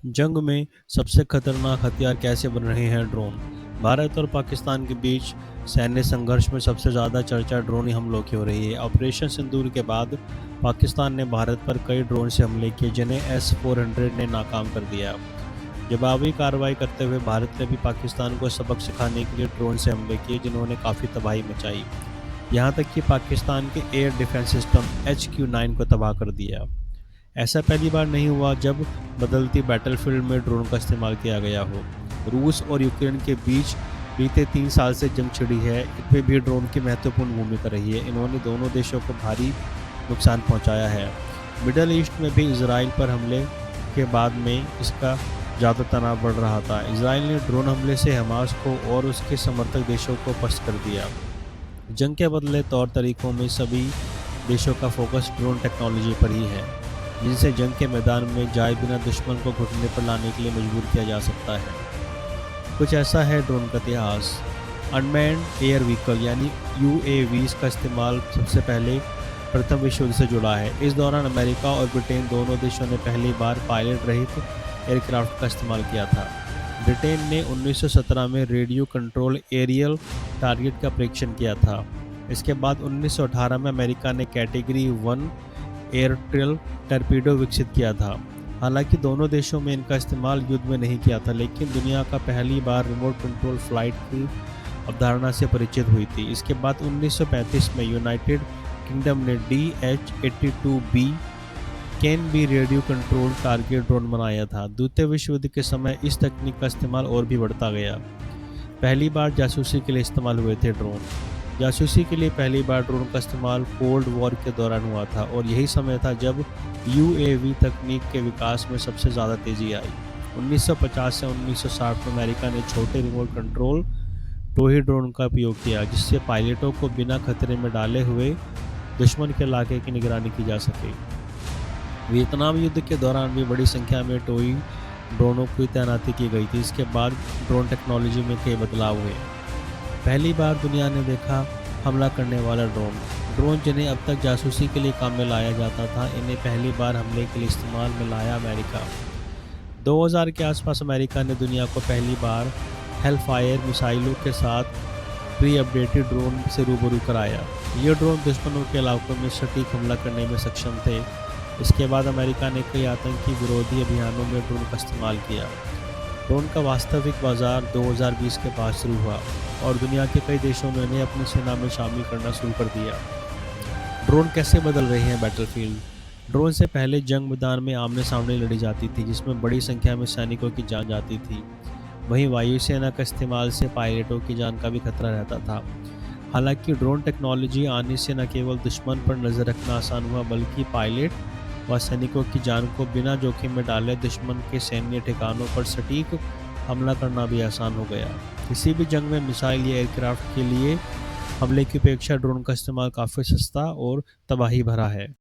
जंग में सबसे खतरनाक हथियार कैसे बन रहे हैं ड्रोन। भारत और पाकिस्तान के बीच सैन्य संघर्ष में सबसे ज़्यादा चर्चा ड्रोन हमलों की हो रही है। ऑपरेशन सिंदूर के बाद पाकिस्तान ने भारत पर कई ड्रोन से हमले किए, जिन्हें S-400 ने नाकाम कर दिया। जवाबी कार्रवाई करते हुए भारत ने भी पाकिस्तान को सबक सिखाने के लिए ड्रोन से हमले किए, जिन्होंने काफ़ी तबाही मचाई। यहाँ तक कि पाकिस्तान के एयर डिफेंस सिस्टम HQ-9 को तबाह कर दिया। ऐसा पहली बार नहीं हुआ जब बदलती बैटलफील्ड में ड्रोन का इस्तेमाल किया गया हो। रूस और यूक्रेन के बीच बीते 3 साल से जंग छिड़ी है, इसमें भी ड्रोन की महत्वपूर्ण भूमिका रही है। इन्होंने दोनों देशों को भारी नुकसान पहुंचाया है। मिडल ईस्ट में भी इसराइल पर हमले के बाद में इसका ज़्यादा तनाव बढ़ रहा था। इसराइल ने ड्रोन हमले से हमास को और उसके समर्थक देशों को पस्त कर दिया। जंग के बदले तौर तरीकों में सभी देशों का फोकस ड्रोन टेक्नोलॉजी पर ही है, जिनसे जंग के मैदान में जाए बिना दुश्मन को घुटने पर लाने के लिए मजबूर किया जा सकता है। कुछ ऐसा है ड्रोन का इतिहास। अनमैन्ड एयर व्हीकल यानी UAVs का इस्तेमाल सबसे पहले प्रथम विश्व युद्ध से जुड़ा है। इस दौरान अमेरिका और ब्रिटेन दोनों देशों ने पहली बार पायलट रहित एयरक्राफ्ट का इस्तेमाल किया था। ब्रिटेन ने 1917 में रेडियो कंट्रोल एरियल टारगेट का परीक्षण किया था। इसके बाद 1918 में अमेरिका ने कैटेगरी 1 एयरटेल टर्पीडो विकसित किया था। हालांकि दोनों देशों में इनका इस्तेमाल युद्ध में नहीं किया था, लेकिन दुनिया का पहली बार रिमोट कंट्रोल फ्लाइट की अवधारणा से परिचित हुई थी। इसके बाद 1935 में यूनाइटेड किंगडम ने DH-82B can be radio control target drone बनाया था। द्वितीय विश्व युद्ध के समय इस तकनीक का इस्तेमाल और भी बढ़ता गया। पहली बार जासूसी के लिए इस्तेमाल हुए थे ड्रोन। जासूसी के लिए पहली बार ड्रोन का इस्तेमाल कोल्ड वॉर के दौरान हुआ था और यही समय था जब UAV तकनीक के विकास में सबसे ज़्यादा तेज़ी आई। 1950 से 1960 में अमेरिका ने छोटे रिमोट कंट्रोल टोही ड्रोन का उपयोग किया, जिससे पायलटों को बिना खतरे में डाले हुए दुश्मन के इलाके की निगरानी की जा सके। वियतनाम युद्ध के दौरान भी बड़ी संख्या में टोही ड्रोनों की तैनाती की गई थी। इसके बाद ड्रोन टेक्नोलॉजी में कई बदलाव हुए। पहली बार दुनिया ने देखा हमला करने वाला ड्रोन जिन्हें अब तक जासूसी के लिए काम में लाया जाता था, इन्हें पहली बार हमले के लिए इस्तेमाल में लाया अमेरिका। 2000 के आसपास अमेरिका ने दुनिया को पहली बार हेलफायर मिसाइलों के साथ प्री अपडेटेड ड्रोन से रूबरू कराया। ये ड्रोन दुश्मनों के इलाकों में सटीक हमला करने में सक्षम थे। इसके बाद अमेरिका ने कई आतंकी विरोधी अभियानों में ड्रोन का इस्तेमाल किया। ड्रोन का वास्तविक बाजार 2020 के बाद शुरू हुआ और दुनिया के कई देशों ने इन्हें अपनी सेना में शामिल करना शुरू कर दिया। ड्रोन कैसे बदल रहे हैं बैटलफील्ड। ड्रोन से पहले जंग मैदान में आमने सामने लड़ी जाती थी, जिसमें बड़ी संख्या में सैनिकों की जान जाती थी। वहीं वायुसेना का इस्तेमाल से पायलटों की जान का भी खतरा रहता था। हालांकि ड्रोन टेक्नोलॉजी आने से न केवल दुश्मन पर नज़र रखना आसान हुआ, बल्कि पायलट व सैनिकों की जान को बिना जोखिम में डाले दुश्मन के सैन्य ठिकानों पर सटीक हमला करना भी आसान हो गया। किसी भी जंग में मिसाइल या एयरक्राफ्ट के लिए हमले की अपेक्षा ड्रोन का इस्तेमाल काफ़ी सस्ता और तबाही भरा है।